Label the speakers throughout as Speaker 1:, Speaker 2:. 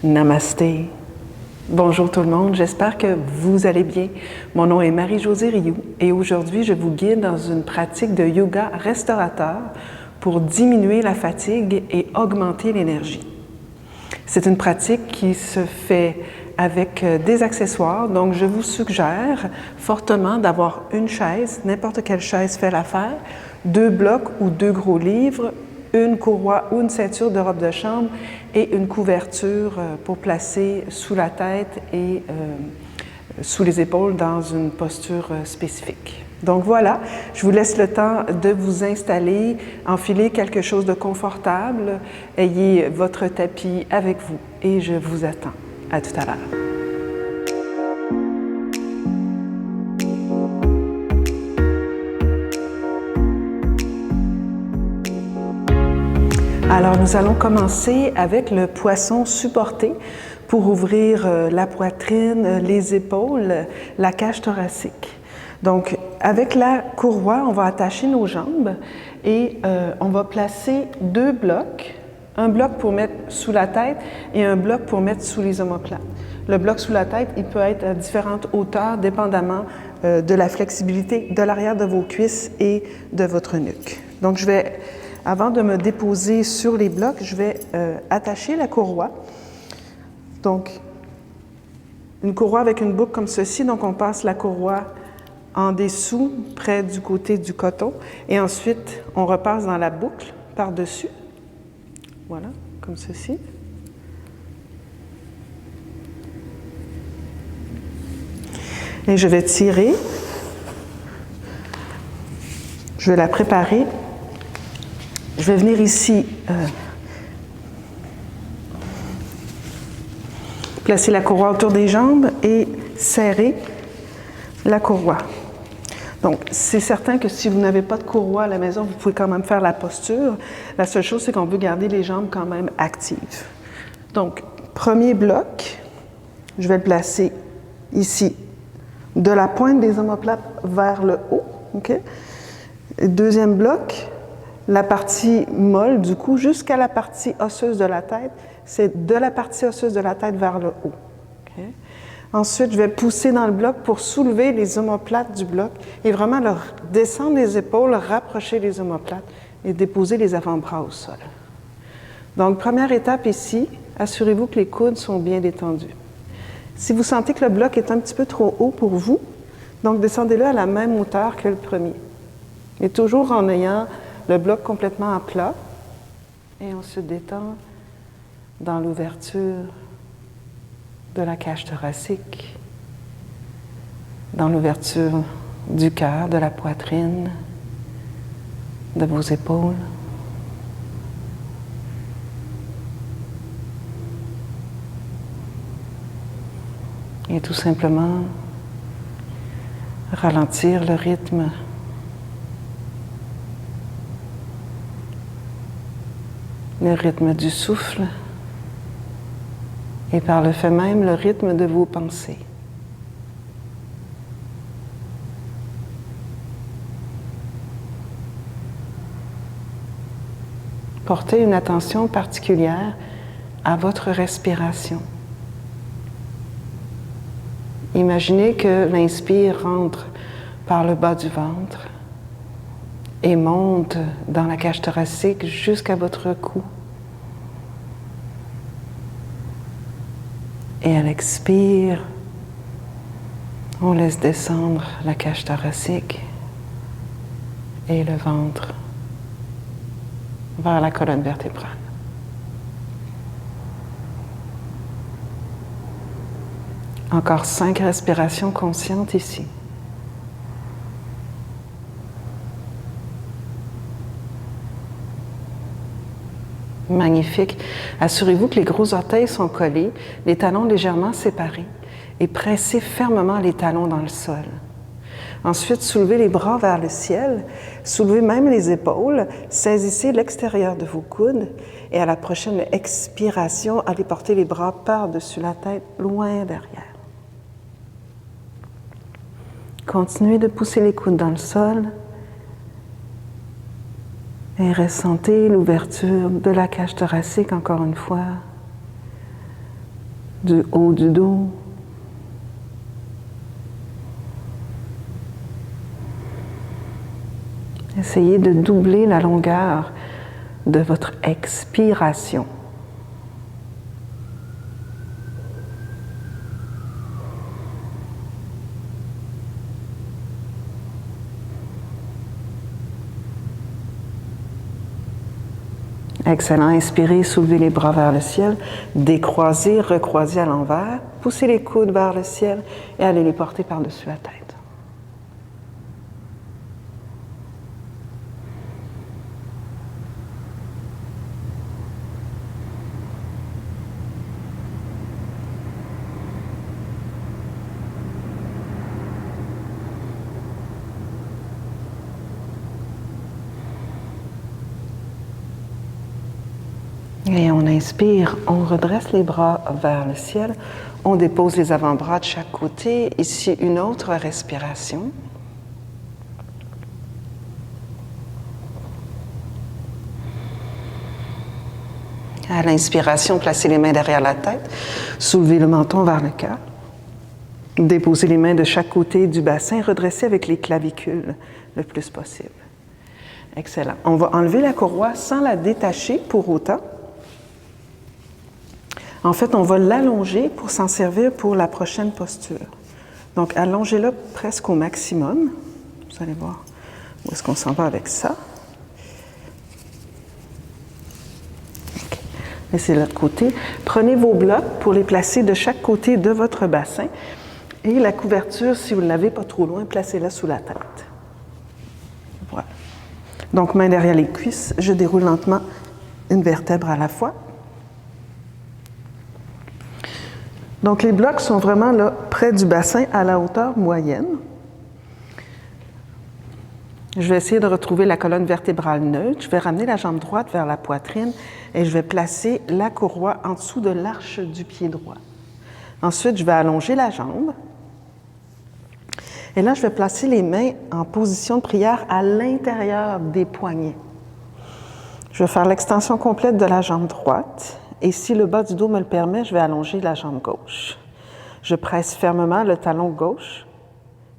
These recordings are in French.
Speaker 1: Namasté. Bonjour tout le monde, j'espère que vous allez bien. Mon nom est Marie-Josée Rioux et aujourd'hui je vous guide dans une pratique de yoga restaurateur pour diminuer la fatigue et augmenter l'énergie. C'est une pratique qui se fait avec des accessoires, donc je vous suggère fortement d'avoir une chaise, n'importe quelle chaise fait l'affaire, 2 blocs ou 2 gros livres, une courroie ou une ceinture de robe de chambre et une couverture pour placer sous la tête et sous les épaules dans une posture spécifique. Donc voilà, je vous laisse le temps de vous installer, enfiler quelque chose de confortable, ayez votre tapis avec vous et je vous attends. À tout à l'heure. Alors, nous allons commencer avec le poisson supporté pour ouvrir la poitrine, les épaules, la cage thoracique. Donc, avec la courroie, on va attacher nos jambes et on va placer 2 blocs, un bloc pour mettre sous la tête et un bloc pour mettre sous les omoplates. Le bloc sous la tête, il peut être à différentes hauteurs, dépendamment de la flexibilité de l'arrière de vos cuisses et de votre nuque. Donc, avant de me déposer sur les blocs, je vais attacher la courroie. Donc, une courroie avec une boucle comme ceci. Donc, on passe la courroie en dessous, près du côté du coton. Et ensuite, on repasse dans la boucle par-dessus. Voilà, comme ceci. Et je vais tirer. Je vais la préparer. Je vais venir ici placer la courroie autour des jambes et serrer la courroie. Donc, c'est certain que si vous n'avez pas de courroie à la maison, vous pouvez quand même faire la posture. La seule chose, c'est qu'on veut garder les jambes quand même actives. Donc, premier bloc, je vais le placer ici, de la pointe des omoplates vers le haut. OK? Deuxième bloc, la partie molle du cou jusqu'à la partie osseuse de la tête, c'est de la partie osseuse de la tête vers le haut. Okay? Ensuite, je vais pousser dans le bloc pour soulever les omoplates du bloc et vraiment descendre les épaules, rapprocher les omoplates et déposer les avant-bras au sol. Donc, première étape ici, assurez-vous que les coudes sont bien détendus. Si vous sentez que le bloc est un petit peu trop haut pour vous, donc descendez-le à la même hauteur que le premier. Mais toujours en ayant le bloc complètement à plat et on se détend dans l'ouverture de la cage thoracique, dans l'ouverture du cœur, de la poitrine, de vos épaules. Et tout simplement ralentir le rythme du souffle et par le fait même le rythme de vos pensées. Portez une attention particulière à votre respiration. Imaginez que l'inspire rentre par le bas du ventre et monte dans la cage thoracique jusqu'à votre cou. Et à l'expire, on laisse descendre la cage thoracique et le ventre vers la colonne vertébrale. Encore 5 respirations conscientes ici. Magnifique. Assurez-vous que les gros orteils sont collés, les talons légèrement séparés et pressez fermement les talons dans le sol. Ensuite, soulevez les bras vers le ciel, soulevez même les épaules, saisissez l'extérieur de vos coudes et à la prochaine expiration, allez porter les bras par-dessus la tête, loin derrière. Continuez de pousser les coudes dans le sol. Et ressentez l'ouverture de la cage thoracique encore une fois. du haut du dos. Essayez de doubler la longueur de votre expiration. Excellent. Inspirez, soulevez les bras vers le ciel, décroisez, recroisez à l'envers, poussez les coudes vers le ciel et allez les porter par-dessus la tête. Et on inspire, on redresse les bras vers le ciel, on dépose les avant-bras de chaque côté. Ici, une autre respiration. À l'inspiration, placez les mains derrière la tête, soulevez le menton vers le cœur. Déposez les mains de chaque côté du bassin, redressez avec les clavicules le plus possible. Excellent. On va enlever la courroie sans la détacher pour autant. En fait, on va l'allonger pour s'en servir pour la prochaine posture. Donc, allongez-la presque au maximum. Vous allez voir où est-ce qu'on s'en va avec ça. Okay. Laissez l'autre côté. Prenez vos blocs pour les placer de chaque côté de votre bassin. Et la couverture, si vous ne l'avez pas trop loin, placez-la sous la tête. Voilà. Donc, main derrière les cuisses. Je déroule lentement une vertèbre à la fois. Donc, les blocs sont vraiment là, près du bassin, à la hauteur moyenne. Je vais essayer de retrouver la colonne vertébrale neutre. Je vais ramener la jambe droite vers la poitrine et je vais placer la courroie en dessous de l'arche du pied droit. Ensuite, je vais allonger la jambe. Et là, je vais placer les mains en position de prière à l'intérieur des poignets. Je vais faire l'extension complète de la jambe droite. Et si le bas du dos me le permet, je vais allonger la jambe gauche. Je presse fermement le talon gauche,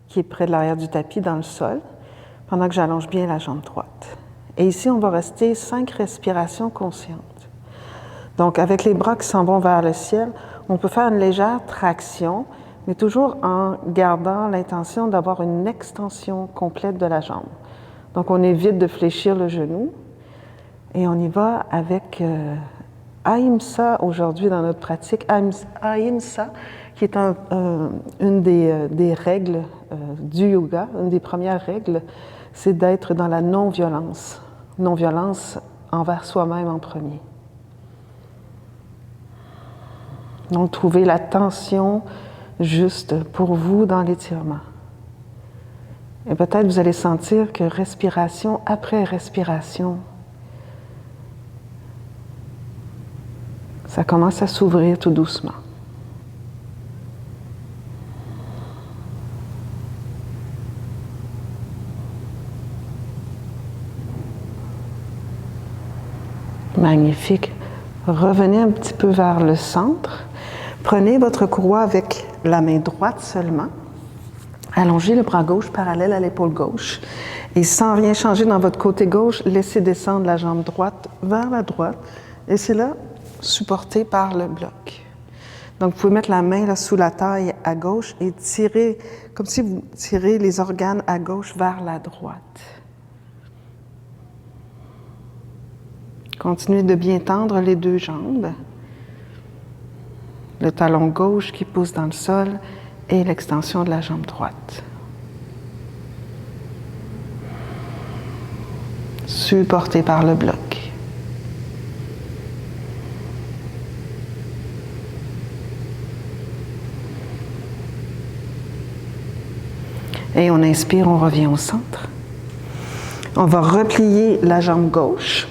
Speaker 1: qui est près de l'arrière du tapis, dans le sol, pendant que j'allonge bien la jambe droite. Et ici, on va rester 5 respirations conscientes. Donc, avec les bras qui s'en vont vers le ciel, on peut faire une légère traction, mais toujours en gardant l'intention d'avoir une extension complète de la jambe. Donc, on évite de fléchir le genou et on y va avec Ahimsa aujourd'hui dans notre pratique. Ahimsa, qui est une des règles du yoga, une des premières règles, c'est d'être dans la non-violence. Non-violence envers soi-même en premier. Donc, trouvez la tension juste pour vous dans l'étirement. Et peut-être vous allez sentir que respiration après respiration, ça commence à s'ouvrir tout doucement. Magnifique. Revenez un petit peu vers le centre. Prenez votre courroie avec la main droite seulement. Allongez le bras gauche parallèle à l'épaule gauche. Et sans rien changer dans votre côté gauche, laissez descendre la jambe droite vers la droite. Et c'est là, supporté par le bloc. Donc, vous pouvez mettre la main là, sous la taille à gauche et tirer, comme si vous tirez les organes à gauche vers la droite. Continuez de bien tendre les deux jambes. Le talon gauche qui pousse dans le sol et l'extension de la jambe droite. Supporté par le bloc. Et on inspire, on revient au centre. On va replier la jambe gauche.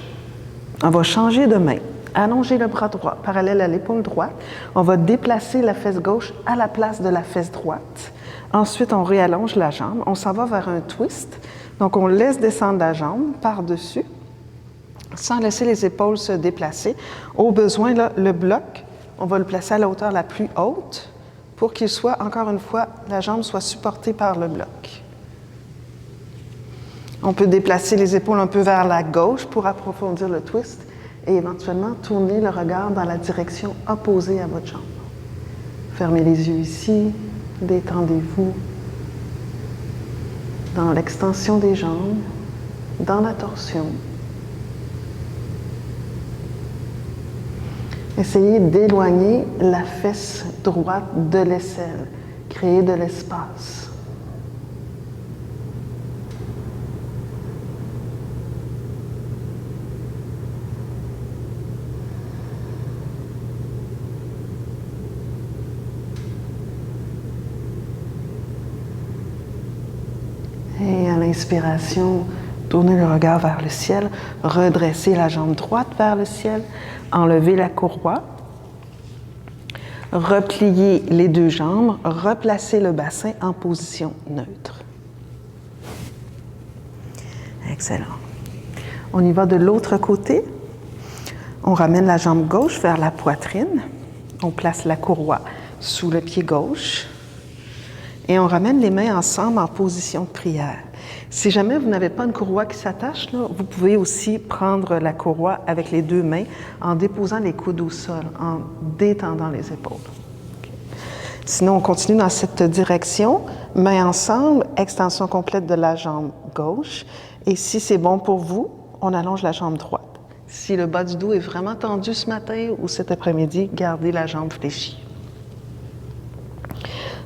Speaker 1: On va changer de main. Allonger le bras droit parallèle à l'épaule droite. On va déplacer la fesse gauche à la place de la fesse droite. Ensuite, on réallonge la jambe. On s'en va vers un twist. Donc, on laisse descendre la jambe par-dessus sans laisser les épaules se déplacer. Au besoin, là, le bloc on va le placer à la hauteur la plus haute pour qu'il soit, encore une fois, la jambe soit supportée par le bloc. On peut déplacer les épaules un peu vers la gauche pour approfondir le twist et éventuellement tourner le regard dans la direction opposée à votre jambe. Fermez les yeux ici, détendez-vous dans l'extension des jambes, dans la torsion. Essayez d'éloigner la fesse droite de l'aisselle, créer de l'espace. Et à l'inspiration, tournez le regard vers le ciel, redressez la jambe droite vers le ciel, enlevez la courroie, repliez les deux jambes, replacez le bassin en position neutre. Excellent. On y va de l'autre côté. On ramène la jambe gauche vers la poitrine. On place la courroie sous le pied gauche. Et on ramène les mains ensemble en position de prière. Si jamais vous n'avez pas une courroie qui s'attache, vous pouvez aussi prendre la courroie avec les deux mains en déposant les coudes au sol, en détendant les épaules. Okay. Sinon, on continue dans cette direction. Mains ensemble, extension complète de la jambe gauche. Et si c'est bon pour vous, on allonge la jambe droite. Si le bas du dos est vraiment tendu ce matin ou cet après-midi, gardez la jambe fléchie.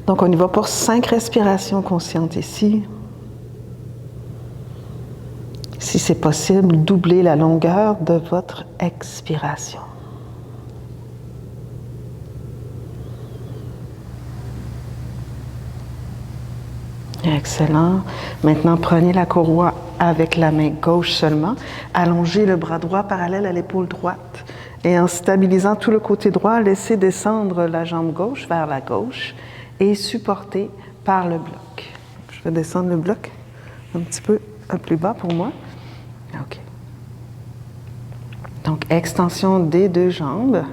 Speaker 1: Donc, on y va pour 5 respirations conscientes ici. Si c'est possible, doublez la longueur de votre expiration. Excellent. Maintenant, prenez la courroie avec la main gauche seulement. Allongez le bras droit parallèle à l'épaule droite. Et en stabilisant tout le côté droit, laissez descendre la jambe gauche vers la gauche et supporté par le bloc. Je vais descendre le bloc un petit peu plus bas pour moi. OK. Donc, extension des deux jambes.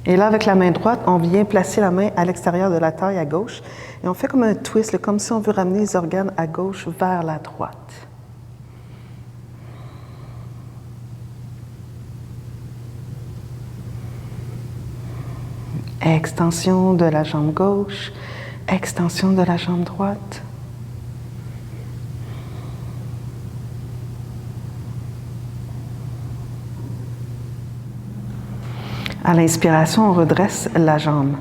Speaker 1: Et là, avec la main droite, on vient placer la main à l'extérieur de la taille à gauche. Et on fait comme un twist, comme si on veut ramener les organes à gauche vers la droite. Extension de la jambe gauche, extension de la jambe droite. À l'inspiration, on redresse la jambe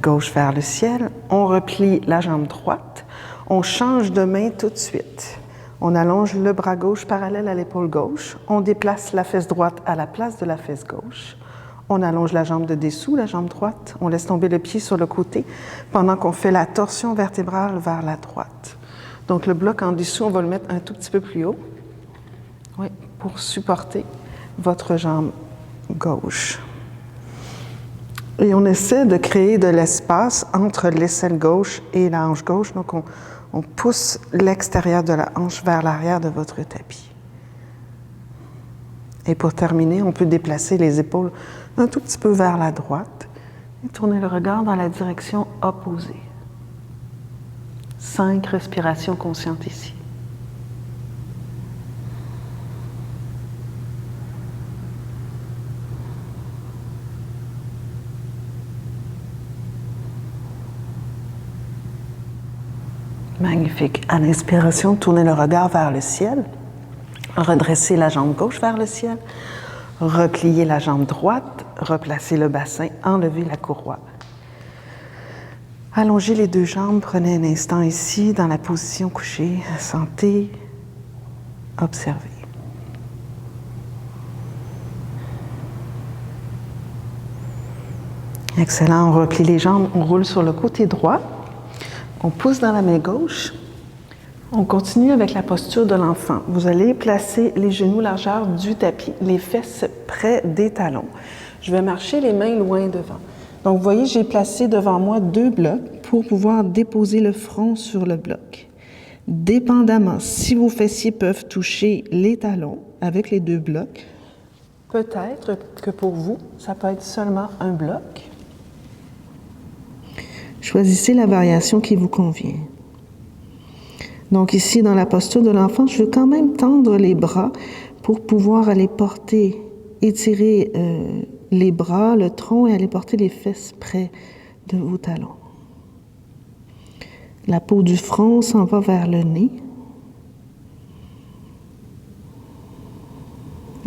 Speaker 1: gauche vers le ciel, on replie la jambe droite, on change de main tout de suite. On allonge le bras gauche parallèle à l'épaule gauche, on déplace la fesse droite à la place de la fesse gauche. On allonge la jambe de dessous, la jambe droite. On laisse tomber le pied sur le côté pendant qu'on fait la torsion vertébrale vers la droite. Donc, le bloc en dessous, on va le mettre un tout petit peu plus haut. Oui, pour supporter votre jambe gauche. Et on essaie de créer de l'espace entre l'aisselle gauche et la hanche gauche. Donc, on pousse l'extérieur de la hanche vers l'arrière de votre tapis. Et pour terminer, on peut déplacer les épaules un tout petit peu vers la droite et tourner le regard dans la direction opposée. 5 respirations conscientes ici. Magnifique. À l'inspiration, tournez le regard vers le ciel. Redressez la jambe gauche vers le ciel. Repliez la jambe droite. Replacez le bassin. Enlevez la courroie. Allongez les deux jambes. Prenez un instant ici dans la position couchée. Sentez. Observez. Excellent. On replie les jambes. On roule sur le côté droit. On pousse dans la main gauche. On continue avec la posture de l'enfant. Vous allez placer les genoux largeur du tapis, les fesses près des talons. Je vais marcher les mains loin devant. Donc, vous voyez, j'ai placé devant moi 2 blocs pour pouvoir déposer le front sur le bloc. Dépendamment, si vos fessiers peuvent toucher les talons avec les 2 blocs, Peut-être que pour vous, ça peut être seulement un bloc.
Speaker 2: Choisissez la variation qui vous convient. Donc ici, dans la posture de l'enfant, je veux quand même tendre les bras pour pouvoir aller porter, étirer les bras, le tronc et aller porter les fesses près de vos talons. La peau du front s'en va vers le nez.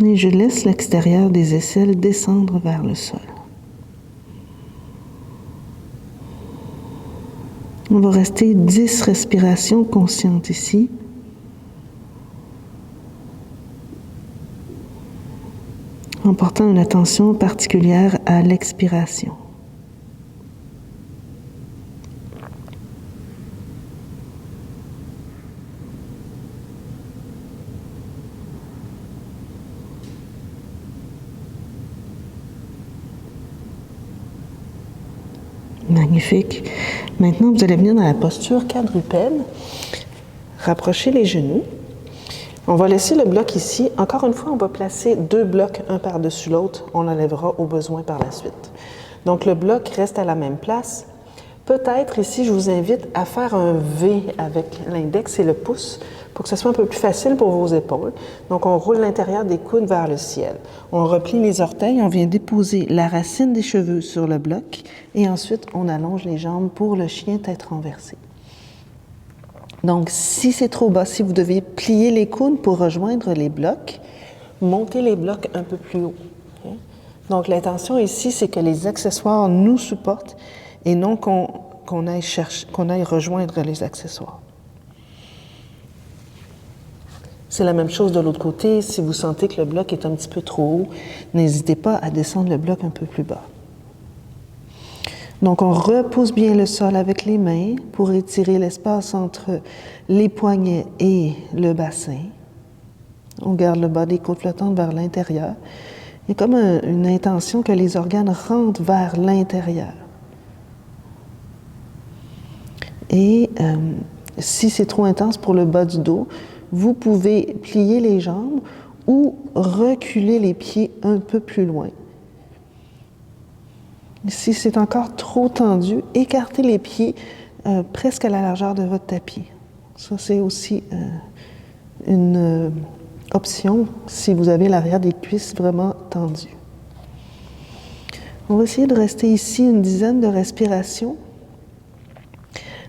Speaker 2: Et je laisse l'extérieur des aisselles descendre vers le sol. On va rester 10 respirations conscientes ici. En portant une attention particulière à l'expiration. Magnifique. Maintenant, vous allez venir dans la posture quadrupède. Rapprochez les genoux. On va laisser le bloc ici. Encore une fois, on va placer 2 blocs un par-dessus l'autre. On l'enlèvera au besoin par la suite. Donc, le bloc reste à la même place. Peut-être ici, je vous invite à faire un V avec l'index et le pouce pour que ce soit un peu plus facile pour vos épaules. Donc, on roule l'intérieur des coudes vers le ciel. On replie les orteils, on vient déposer la racine des cheveux sur le bloc et ensuite, on allonge les jambes pour le chien tête renversée. Donc, si c'est trop bas, si vous devez plier les coudes pour rejoindre les blocs, montez les blocs un peu plus haut. Okay? Donc, l'intention ici, c'est que les accessoires nous supportent et non qu'on aille rejoindre les accessoires. C'est la même chose de l'autre côté. Si vous sentez que le bloc est un petit peu trop haut, n'hésitez pas à descendre le bloc un peu plus bas. Donc, on repousse bien le sol avec les mains pour étirer l'espace entre les poignets et le bassin. On garde le bas des côtes flottantes vers l'intérieur. Il y a comme une intention que les organes rentrent vers l'intérieur. Et si c'est trop intense pour le bas du dos, vous pouvez plier les jambes ou reculer les pieds un peu plus loin. Si c'est encore trop tendu, écartez les pieds presque à la largeur de votre tapis. Ça, c'est aussi une option si vous avez l'arrière des cuisses vraiment tendu. On va essayer de rester ici une dizaine de respirations.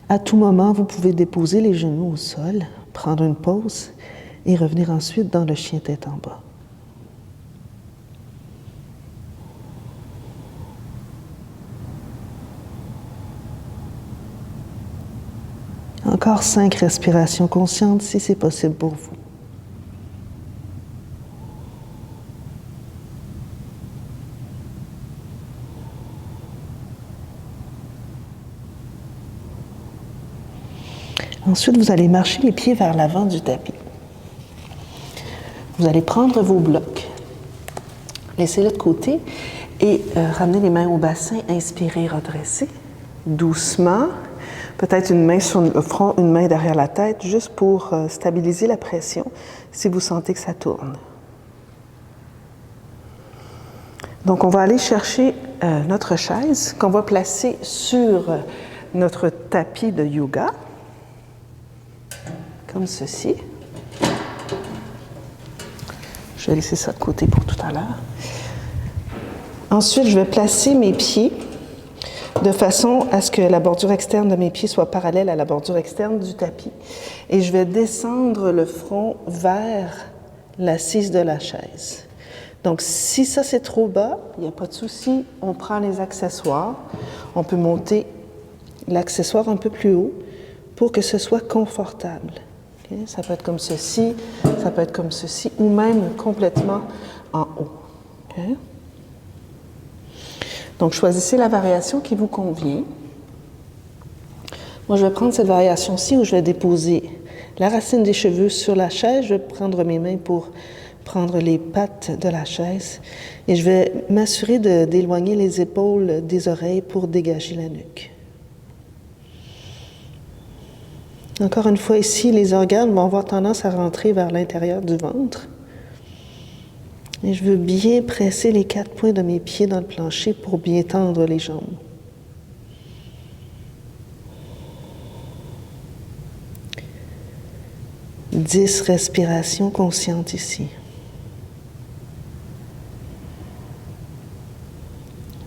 Speaker 2: À tout moment, vous pouvez déposer les genoux au sol, prendre une pause et revenir ensuite dans le chien tête en bas. Encore 5 respirations conscientes si c'est possible pour vous. Ensuite, vous allez marcher les pieds vers l'avant du tapis. Vous allez prendre vos blocs, laissez-les de côté et ramener les mains au bassin, inspirez, redressez doucement. Peut-être une main sur le front, une main derrière la tête, juste pour stabiliser la pression si vous sentez que ça tourne. Donc, on va aller chercher notre chaise qu'on va placer sur notre tapis de yoga, comme ceci. Je vais laisser ça de côté pour tout à l'heure. Ensuite, je vais placer mes pieds de façon à ce que la bordure externe de mes pieds soit parallèle à la bordure externe du tapis. Et je vais descendre le front vers l'assise de la chaise. Donc, si ça c'est trop bas, il n'y a pas de souci, on prend les accessoires. On peut monter l'accessoire un peu plus haut pour que ce soit confortable. Okay? Ça peut être comme ceci, ça peut être comme ceci, ou même complètement en haut. Okay? Donc, choisissez la variation qui vous convient. Moi, je vais prendre cette variation-ci où je vais déposer la racine des cheveux sur la chaise. Je vais prendre mes mains pour prendre les pattes de la chaise et je vais m'assurer d'éloigner les épaules des oreilles pour dégager la nuque. Encore une fois ici, les organes vont avoir tendance à rentrer vers l'intérieur du ventre. Et je veux bien presser les 4 points de mes pieds dans le plancher pour bien tendre les jambes. « 10 respirations conscientes ici.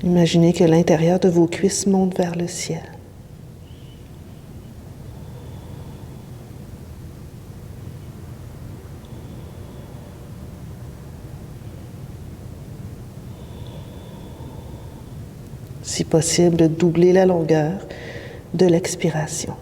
Speaker 2: Imaginez que l'intérieur de vos cuisses monte vers le ciel. Si possible, doubler la longueur de l'expiration.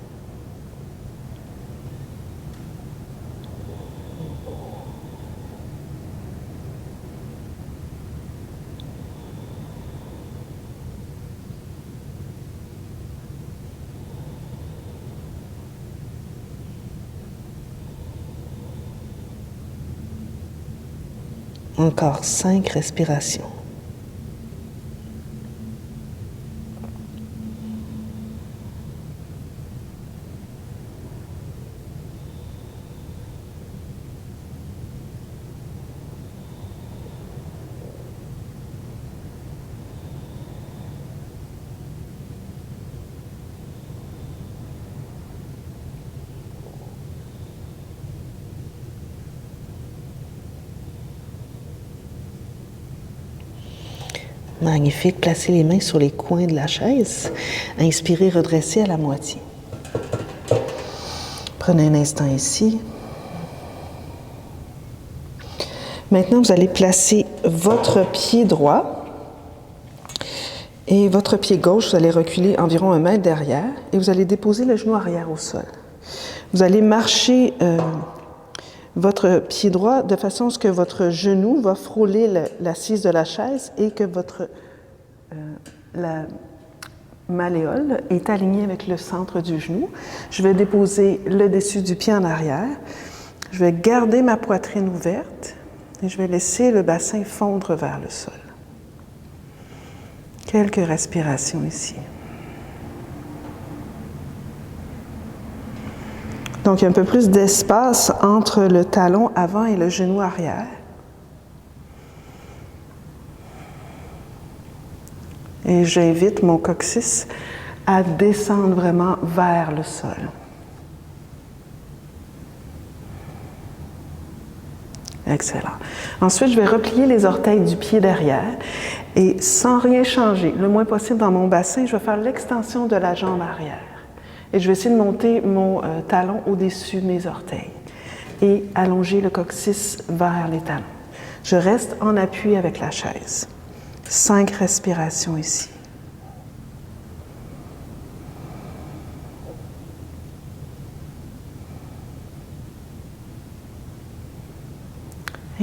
Speaker 2: Encore 5 respirations. Magnifique. Placez les mains sur les coins de la chaise. Inspirez, redressez à la moitié. Prenez un instant ici. Maintenant, vous allez placer votre pied droit et votre pied gauche. Vous allez reculer environ 1 mètre derrière et vous allez déposer le genou arrière au sol. Vous allez marcher votre pied droit de façon à ce que votre genou va frôler l'assise de la chaise et que la malléole est alignée avec le centre du genou. Je vais déposer le dessus du pied en arrière. Je vais garder ma poitrine ouverte et je vais laisser le bassin fondre vers le sol. Quelques respirations ici. Donc, il y a un peu plus d'espace entre le talon avant et le genou arrière. Et j'invite mon coccyx à descendre vraiment vers le sol. Excellent. Ensuite, je vais replier les orteils du pied derrière et sans rien changer, le moins possible dans mon bassin, je vais faire l'extension de la jambe arrière. Et je vais essayer de monter mon talon au-dessus de mes orteils et allonger le coccyx vers les talons. Je reste en appui avec la chaise. 5 respirations ici.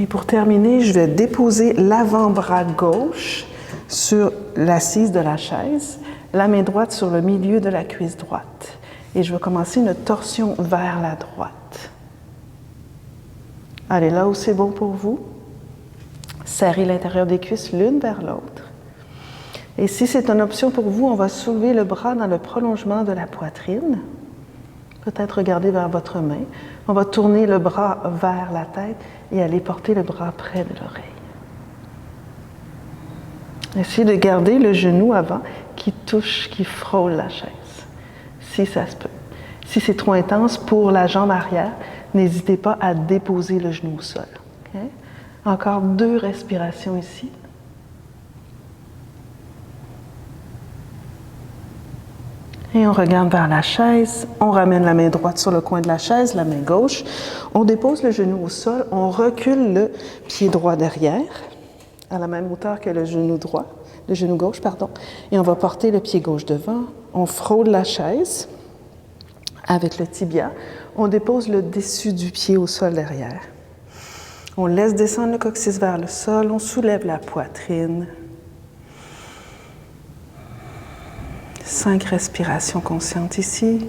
Speaker 2: Et pour terminer, je vais déposer l'avant-bras gauche sur l'assise de la chaise, la main droite sur le milieu de la cuisse droite. Et je vais commencer une torsion vers la droite. Allez, là où c'est bon pour vous, serrez l'intérieur des cuisses l'une vers l'autre. Et si c'est une option pour vous, on va soulever le bras dans le prolongement de la poitrine. Peut-être regarder vers votre main. On va tourner le bras vers la tête et aller porter le bras près de l'oreille. Essayez de garder le genou avant qui touche, qui frôle la chaise, si ça se peut. Si c'est trop intense pour la jambe arrière, n'hésitez pas à déposer le genou au sol. Okay? Encore 2 respirations ici. Et on regarde vers la chaise, on ramène la main droite sur le coin de la chaise, la main gauche, on dépose le genou au sol, on recule le pied droit derrière, à la même hauteur que le genou gauche, et on va porter le pied gauche devant, on frôle la chaise avec le tibia, on dépose le dessus du pied au sol derrière. On laisse descendre le coccyx vers le sol, on soulève la poitrine. 5 respirations conscientes ici.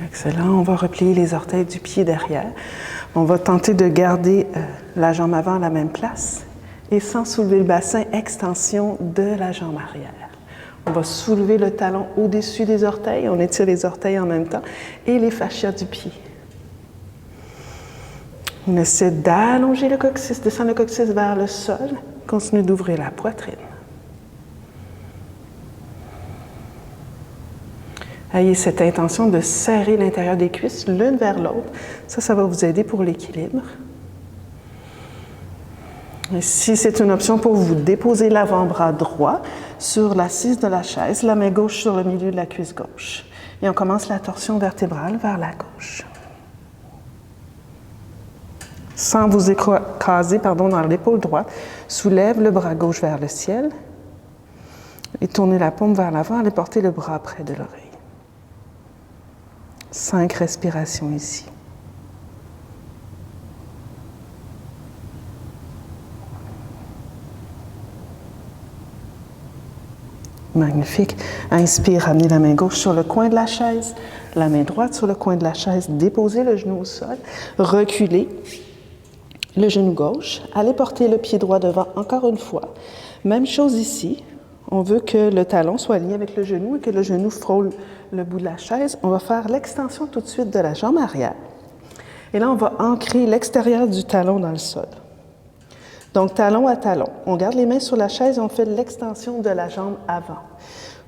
Speaker 2: Excellent. On va replier les orteils du pied derrière. On va tenter de garder la jambe avant à la même place
Speaker 1: Et sans soulever le bassin, extension de la jambe arrière. On va soulever le talon au-dessus des orteils, on étire les orteils en même temps, et les fascias du pied. On essaie d'allonger le coccyx, descendre le coccyx vers le sol, continue d'ouvrir la poitrine. Ayez cette intention de serrer l'intérieur des cuisses l'une vers l'autre. Ça va vous aider pour l'équilibre. Et si c'est une option pour vous, déposez l'avant-bras droit sur l'assise de la chaise, la main gauche sur le milieu de la cuisse gauche. Et on commence la torsion vertébrale vers la gauche. Sans vous écraser dans l'épaule droite, soulève le bras gauche vers le ciel et tournez la paume vers l'avant, allez porter le bras près de l'oreille. 5 respirations ici. Magnifique. Inspire, ramenez la main gauche sur le coin de la chaise, la main droite sur le coin de la chaise, déposez le genou au sol, reculez le genou gauche, allez porter le pied droit devant encore une fois. Même chose ici, on veut que le talon soit aligné avec le genou et que le genou frôle le bout de la chaise. On va faire l'extension tout de suite de la jambe arrière. Et là, on va ancrer l'extérieur du talon dans le sol. Donc, talon à talon. On garde les mains sur la chaise et on fait l'extension de la jambe avant.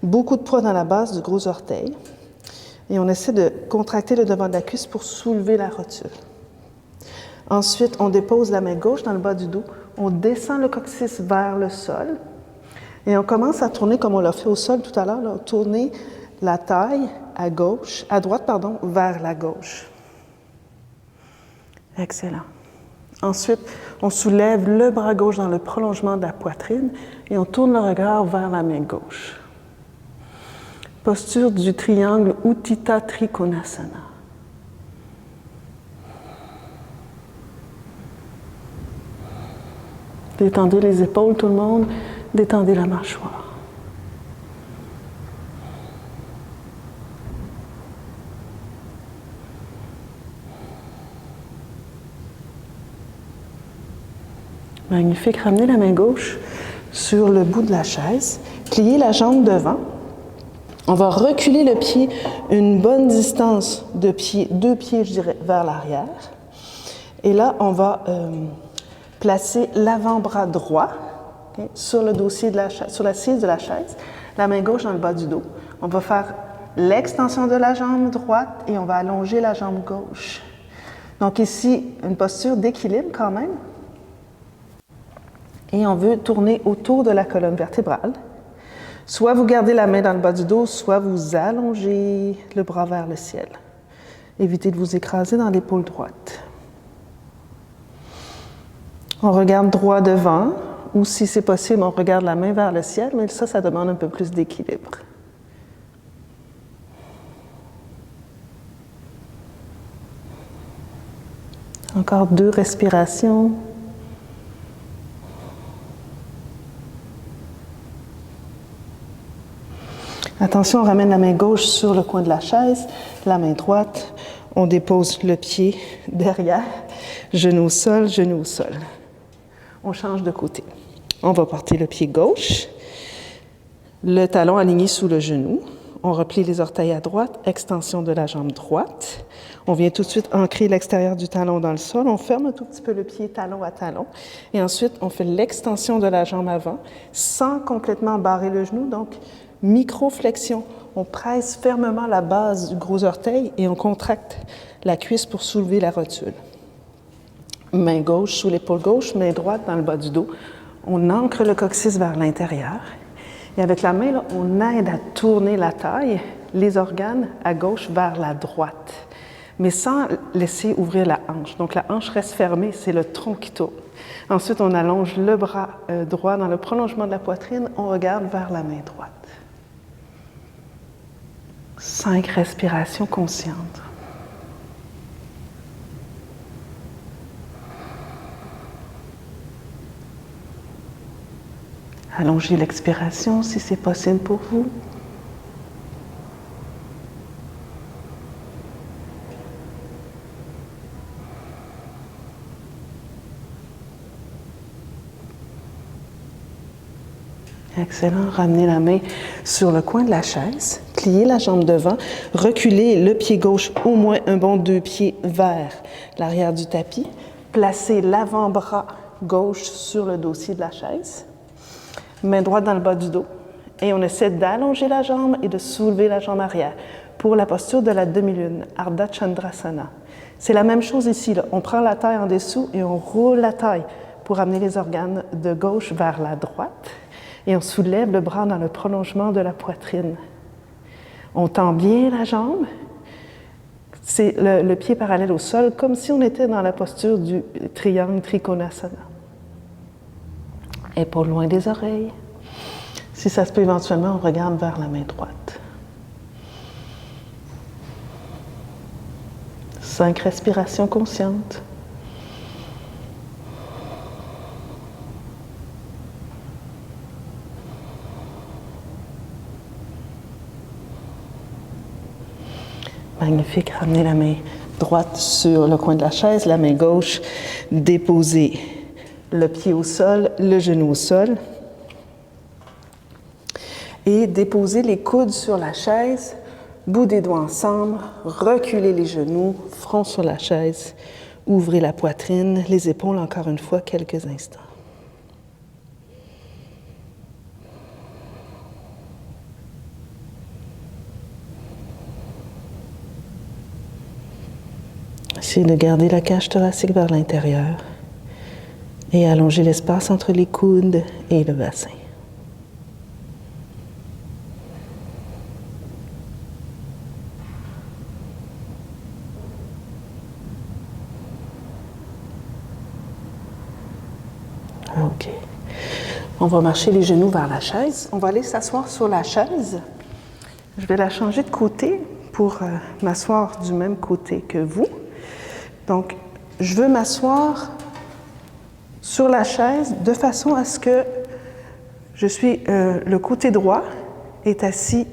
Speaker 1: Beaucoup de poids dans la base du gros orteil. Et on essaie de contracter le devant de la cuisse pour soulever la rotule. Ensuite, on dépose la main gauche dans le bas du dos. On descend le coccyx vers le sol. Et on commence à tourner comme on l'a fait au sol tout à l'heure. Tourner la taille à droite, vers la gauche. Excellent. Ensuite, on soulève le bras gauche dans le prolongement de la poitrine et on tourne le regard vers la main gauche. Posture du triangle Utthita Trikonasana. Détendez les épaules, tout le monde. Détendez la mâchoire. Magnifique. Ramenez la main gauche sur le bout de la chaise. Pliez la jambe devant. On va reculer le pied une bonne distance de pied, 2 pieds, je dirais, vers l'arrière. Et là, on va placer l'avant-bras droit sur le dossier de la chaise, sur l'assise de la chaise, la main gauche dans le bas du dos. On va faire l'extension de la jambe droite et on va allonger la jambe gauche. Donc ici, une posture d'équilibre quand même. Et on veut tourner autour de la colonne vertébrale. Soit vous gardez la main dans le bas du dos, soit vous allongez le bras vers le ciel. Évitez de vous écraser dans l'épaule droite. On regarde droit devant, ou si c'est possible, on regarde la main vers le ciel, mais ça demande un peu plus d'équilibre. Encore 2 respirations. Attention, on ramène la main gauche sur le coin de la chaise, la main droite, on dépose le pied derrière, genou au sol, genou au sol. On change de côté. On va porter le pied gauche, le talon aligné sous le genou. On replie les orteils à droite, extension de la jambe droite. On vient tout de suite ancrer l'extérieur du talon dans le sol. On ferme un tout petit peu le pied talon à talon. Et ensuite, on fait l'extension de la jambe avant sans complètement barrer le genou. Donc, micro-flexion. On presse fermement la base du gros orteil et on contracte la cuisse pour soulever la rotule. Main gauche sous l'épaule gauche, main droite dans le bas du dos. On ancre le coccyx vers l'intérieur. Et avec la main, là, on aide à tourner la taille, les organes à gauche vers la droite, mais sans laisser ouvrir la hanche. Donc la hanche reste fermée, c'est le tronc qui tourne. Ensuite, on allonge le bras droit dans le prolongement de la poitrine, on regarde vers la main droite. 5 respirations conscientes. Allongez l'expiration si c'est possible pour vous.
Speaker 2: Excellent. Ramenez la main sur le coin de la chaise. Pliez la jambe devant. Reculez le pied gauche au moins un bon 2 pieds vers l'arrière du tapis. Placez l'avant-bras gauche sur le dossier de la chaise. Main droite dans le bas du dos. Et on essaie d'allonger la jambe et de soulever la jambe arrière pour la posture de la demi-lune, Ardha Chandrasana. C'est la même chose ici. Là. On prend la taille en dessous et on roule la taille pour amener les organes de gauche vers la droite. Et on soulève le bras dans le prolongement de la poitrine. On tend bien la jambe. C'est le pied parallèle au sol, comme si on était dans la posture du triangle Trikonasana. Épaules loin des oreilles. Si ça se peut, éventuellement, on regarde vers la main droite. 5 respirations conscientes. Magnifique. Ramenez la main droite sur le coin de la chaise, la main gauche, déposez le pied au sol, le genou au sol. Et déposez les coudes sur la chaise, bout des doigts ensemble, reculez les genoux, front sur la chaise, ouvrez la poitrine, les épaules encore une fois, quelques instants. Essayez de garder la cage thoracique vers l'intérieur et allonger l'espace entre les coudes et le bassin. OK. On va marcher les genoux vers la chaise. On va aller s'asseoir sur la chaise. Je vais la changer de côté pour m'asseoir du même côté que vous. Donc, je veux m'asseoir sur la chaise de façon à ce que le côté droit est assis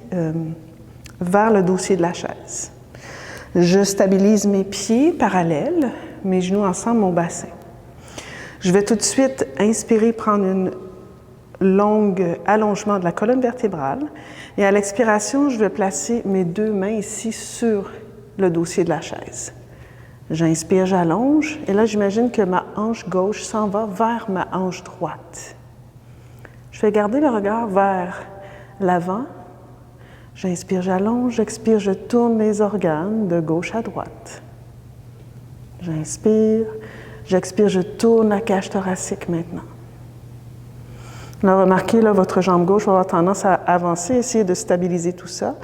Speaker 2: vers le dossier de la chaise. Je stabilise mes pieds parallèles, mes genoux ensemble, mon bassin. Je vais tout de suite inspirer, prendre une longue allongement de la colonne vertébrale. Et à l'expiration, je vais placer mes 2 mains ici sur le dossier de la chaise. J'inspire, j'allonge. Et là, j'imagine que ma hanche gauche s'en va vers ma hanche droite. Je vais garder le regard vers l'avant. J'inspire, j'allonge. J'expire, je tourne les organes de gauche à droite. J'inspire. J'expire, je tourne la cage thoracique maintenant. Là, remarquez, là, votre jambe gauche va avoir tendance à avancer, essayer de stabiliser tout ça.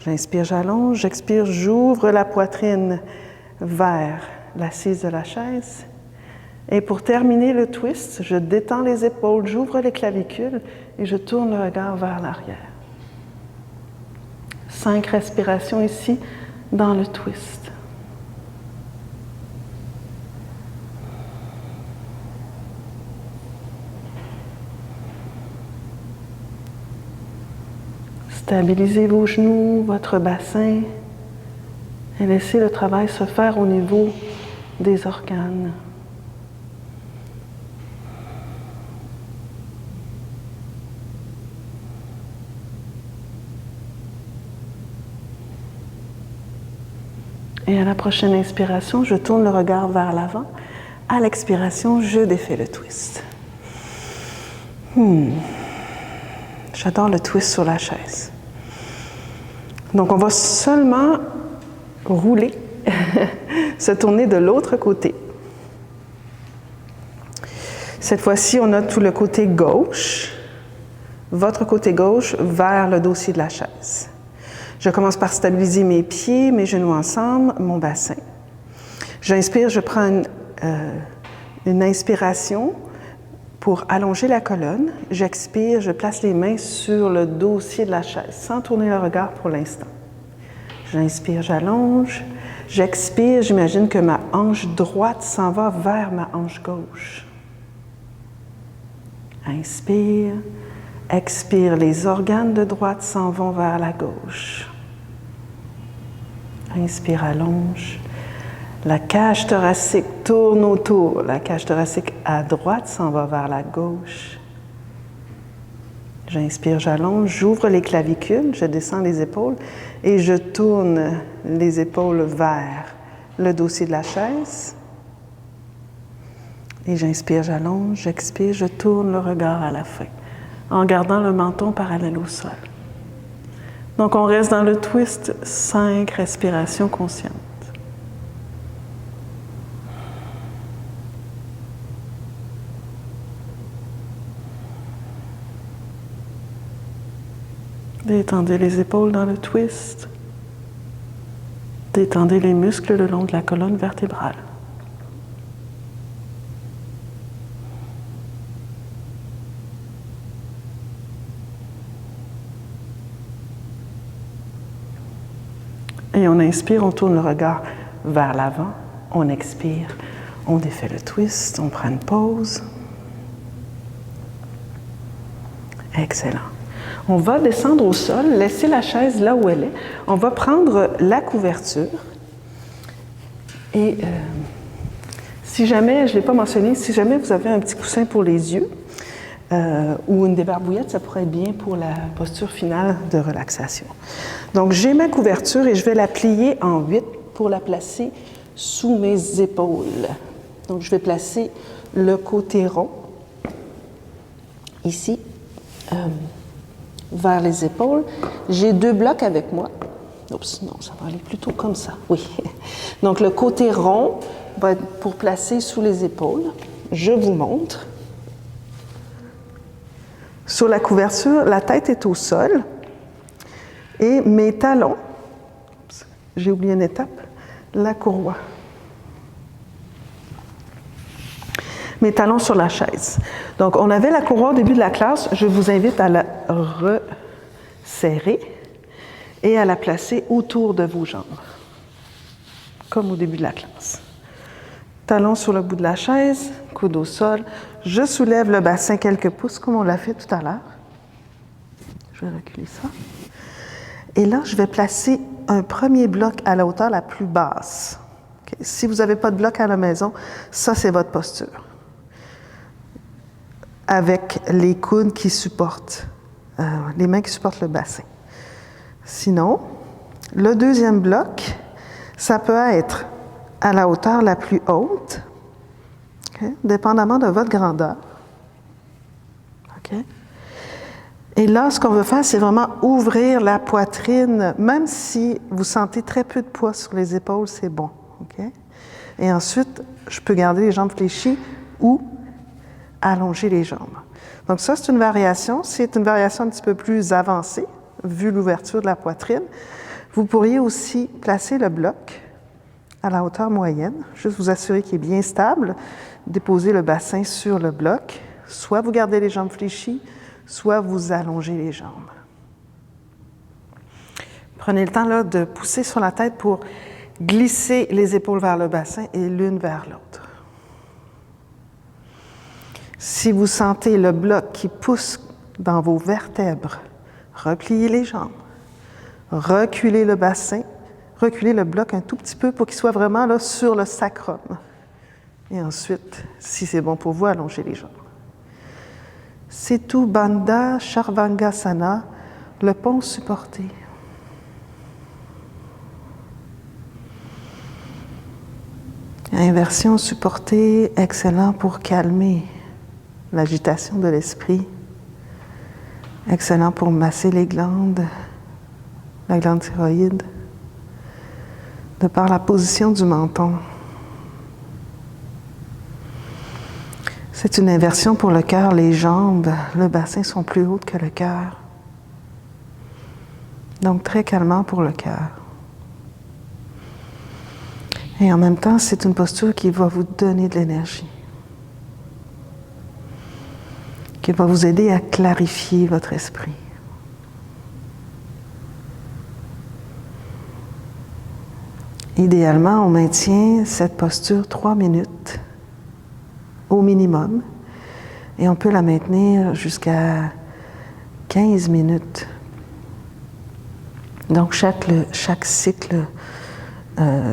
Speaker 2: J'inspire, j'allonge, j'expire, j'ouvre la poitrine vers l'assise de la chaise. Et pour terminer le twist, je détends les épaules, j'ouvre les clavicules et je tourne le regard vers l'arrière. 5 respirations ici dans le twist. Stabilisez vos genoux, votre bassin et laissez le travail se faire au niveau des organes. Et à la prochaine inspiration, je tourne le regard vers l'avant. À l'expiration, je défais le twist. J'adore le twist sur la chaise. Donc, on va seulement rouler, se tourner de l'autre côté. Cette fois-ci, on a tout le côté gauche, votre côté gauche vers le dossier de la chaise. Je commence par stabiliser mes pieds, mes genoux ensemble, mon bassin. J'inspire, je prends une inspiration pour allonger la colonne. J'expire, je place les mains sur le dossier de la chaise, sans tourner le regard pour l'instant. J'inspire, j'allonge. J'expire, j'imagine que ma hanche droite s'en va vers ma hanche gauche. Inspire, expire, les organes de droite s'en vont vers la gauche. Inspire, allonge. La cage thoracique tourne autour. La cage thoracique à droite s'en va vers la gauche.
Speaker 1: J'inspire, j'allonge, j'ouvre les clavicules, je descends les épaules et je tourne les épaules vers le dossier de la chaise. Et j'inspire, j'allonge, j'expire, je tourne le regard à la fin, en gardant le menton parallèle au sol. Donc on reste dans le twist, 5 respirations conscientes. Détendez les épaules dans le twist. Détendez les muscles le long de la colonne vertébrale. Et on inspire, on tourne le regard vers l'avant. On expire, on défait le twist, on prend une pause. Excellent. On va descendre au sol, laisser la chaise là où elle est. On va prendre la couverture. Et si jamais, je ne l'ai pas mentionné, si jamais vous avez un petit coussin pour les yeux ou une débarbouillette, ça pourrait être bien pour la posture finale de relaxation. Donc, j'ai ma couverture et je vais la plier en 8 pour la placer sous mes épaules. Donc, je vais placer le côté rond, ici, vers les épaules. J'ai 2 blocs avec moi. Oups, non, ça va aller plutôt comme ça, oui. Donc, le côté rond va être pour placer sous les épaules. Je vous montre. Sur la couverture, la tête est au sol et mes talons, j'ai oublié une étape, la courroie. Mes talons sur la chaise. Donc, on avait la courroie au début de la classe. Je vous invite à la resserrer et à la placer autour de vos jambes, comme au début de la classe. Talons sur le bout de la chaise, coude au sol. Je soulève le bassin quelques pouces, comme on l'a fait tout à l'heure. Je vais reculer ça. Et là, je vais placer un premier bloc à la hauteur la plus basse. Okay. Si vous n'avez pas de bloc à la maison, ça, c'est votre posture. Avec les coudes qui supportent, les mains qui supportent le bassin. Sinon, le deuxième bloc, ça peut être à la hauteur la plus haute, okay, dépendamment de votre grandeur. Okay. Et là, ce qu'on veut faire, c'est vraiment ouvrir la poitrine, même si vous sentez très peu de poids sur les épaules, c'est bon. Okay. Et ensuite, je peux garder les jambes fléchies ou allonger les jambes. Donc ça, c'est une variation. C'est une variation un petit peu plus avancée, vu l'ouverture de la poitrine. Vous pourriez aussi placer le bloc à la hauteur moyenne, juste vous assurer qu'il est bien stable, déposer le bassin sur le bloc, soit vous gardez les jambes fléchies, soit vous allongez les jambes. Prenez le temps là, de pousser sur la tête pour glisser les épaules vers le bassin et l'une vers l'autre. Si vous sentez le bloc qui pousse dans vos vertèbres, repliez les jambes, reculez le bassin, reculez le bloc un tout petit peu pour qu'il soit vraiment là sur le sacrum. Et ensuite, si c'est bon pour vous, allongez les jambes. Setu Bandha Sharvangasana, le pont supporté. Inversion supportée, excellent pour calmer l'agitation de l'esprit. Excellent pour masser les glandes, la glande thyroïde, de par la position du menton. C'est une inversion pour le cœur. Les jambes, le bassin sont plus hautes que le cœur. Donc très calmant pour le cœur. Et en même temps, c'est une posture qui va vous donner de l'énergie, qui va vous aider à clarifier votre esprit. Idéalement, on maintient cette posture 3 minutes au minimum et on peut la maintenir jusqu'à 15 minutes. Donc, chaque cycle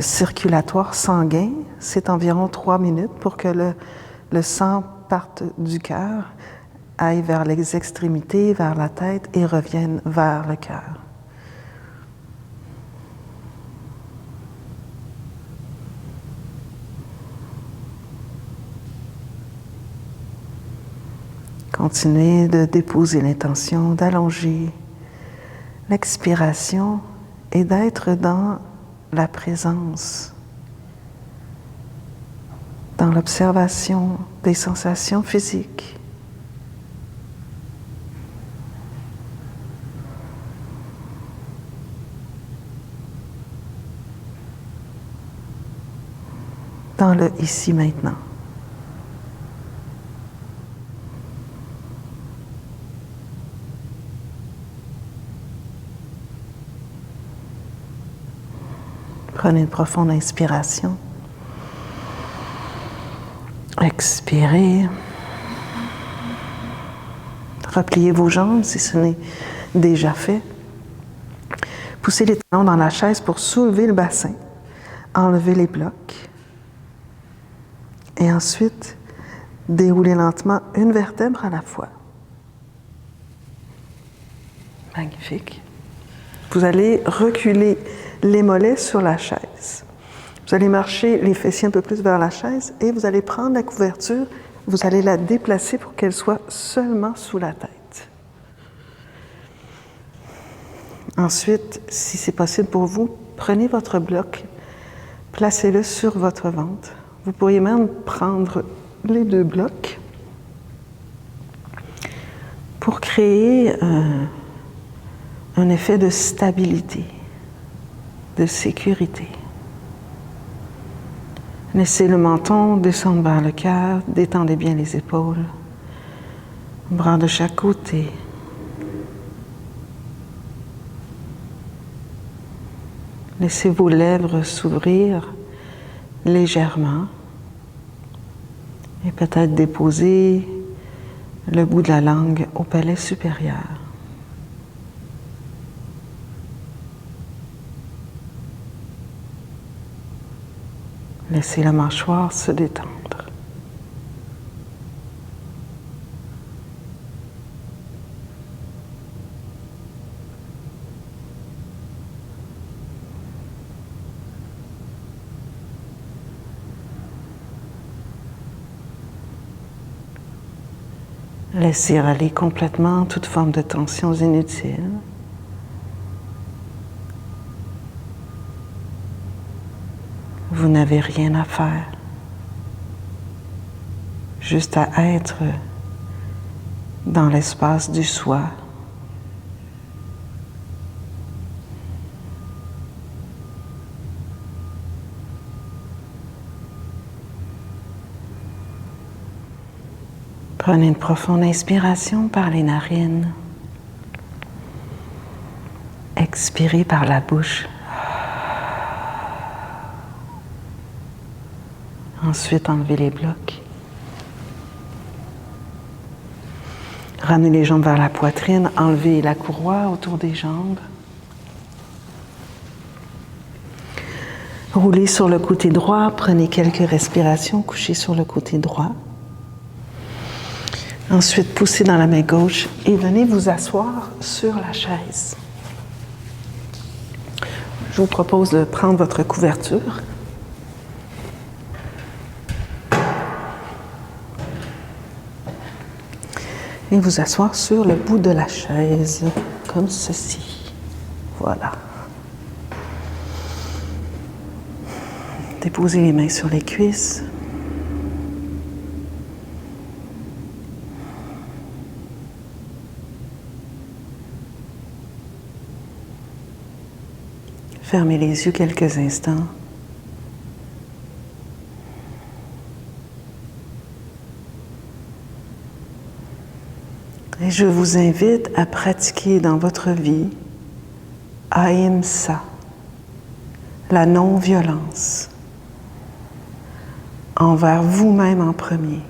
Speaker 1: circulatoire sanguin, c'est environ 3 minutes pour que le sang parte du cœur aillent vers les extrémités, vers la tête et reviennent vers le cœur. Continuez de déposer l'intention d'allonger l'expiration et d'être dans la présence, dans l'observation des sensations physiques. Dans le ici maintenant. Prenez une profonde inspiration. Expirez. Repliez vos jambes si ce n'est déjà fait. Poussez les talons dans la chaise pour soulever le bassin. Enlevez les blocs. Et ensuite, déroulez lentement une vertèbre à la fois. Magnifique. Vous allez reculer les mollets sur la chaise. Vous allez marcher les fessiers un peu plus vers la chaise et vous allez prendre la couverture, vous allez la déplacer pour qu'elle soit seulement sous la tête. Ensuite, si c'est possible pour vous, prenez votre bloc, placez-le sur votre ventre. Vous pourriez même prendre les deux blocs pour créer un effet de stabilité, de sécurité. Laissez le menton descendre vers le cœur, détendez bien les épaules, bras de chaque côté. Laissez vos lèvres s'ouvrir légèrement et peut-être déposer le bout de la langue au palais supérieur. Laissez la mâchoire se détendre. Laissez aller complètement toute forme de tensions inutiles. Vous n'avez rien à faire, juste à être dans l'espace du soi. Prenez une profonde inspiration par les narines. Expirez par la bouche. Ensuite, enlevez les blocs. Ramenez les jambes vers la poitrine, enlevez la courroie autour des jambes. Roulez sur le côté droit, prenez quelques respirations, couchez sur le côté droit. Ensuite, poussez dans la main gauche et venez vous asseoir sur la chaise. Je vous propose de prendre votre couverture. Et vous asseoir sur le bout de la chaise, comme ceci. Voilà. Déposez les mains sur les cuisses. Fermez les yeux quelques instants. Et je vous invite à pratiquer dans votre vie Ahimsa, la non-violence, envers vous-même en premier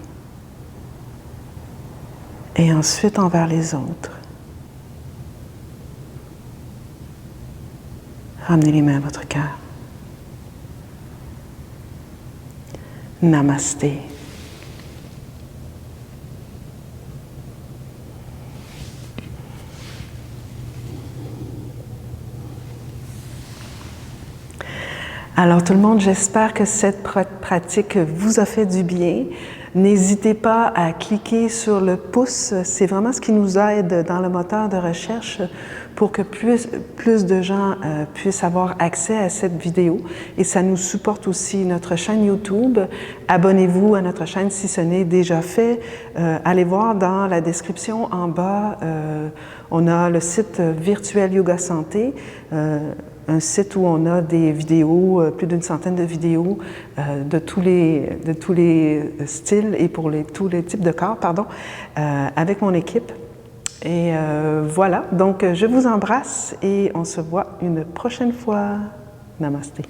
Speaker 1: et ensuite envers les autres. Ramenez les mains à votre cœur. Namasté. Alors tout le monde, j'espère que cette pratique vous a fait du bien. N'hésitez pas à cliquer sur le pouce, c'est vraiment ce qui nous aide dans le moteur de recherche pour que plus de gens puissent avoir accès à cette vidéo. Et ça nous supporte aussi notre chaîne YouTube. Abonnez-vous à notre chaîne si ce n'est déjà fait. Allez voir dans la description en bas, on a le site Virtuel Yoga Santé. Un site où on a des vidéos, plus d'une centaine de vidéos de tous les styles et pour tous les types de corps, pardon, avec mon équipe. Et voilà, donc je vous embrasse et on se voit une prochaine fois. Namasté.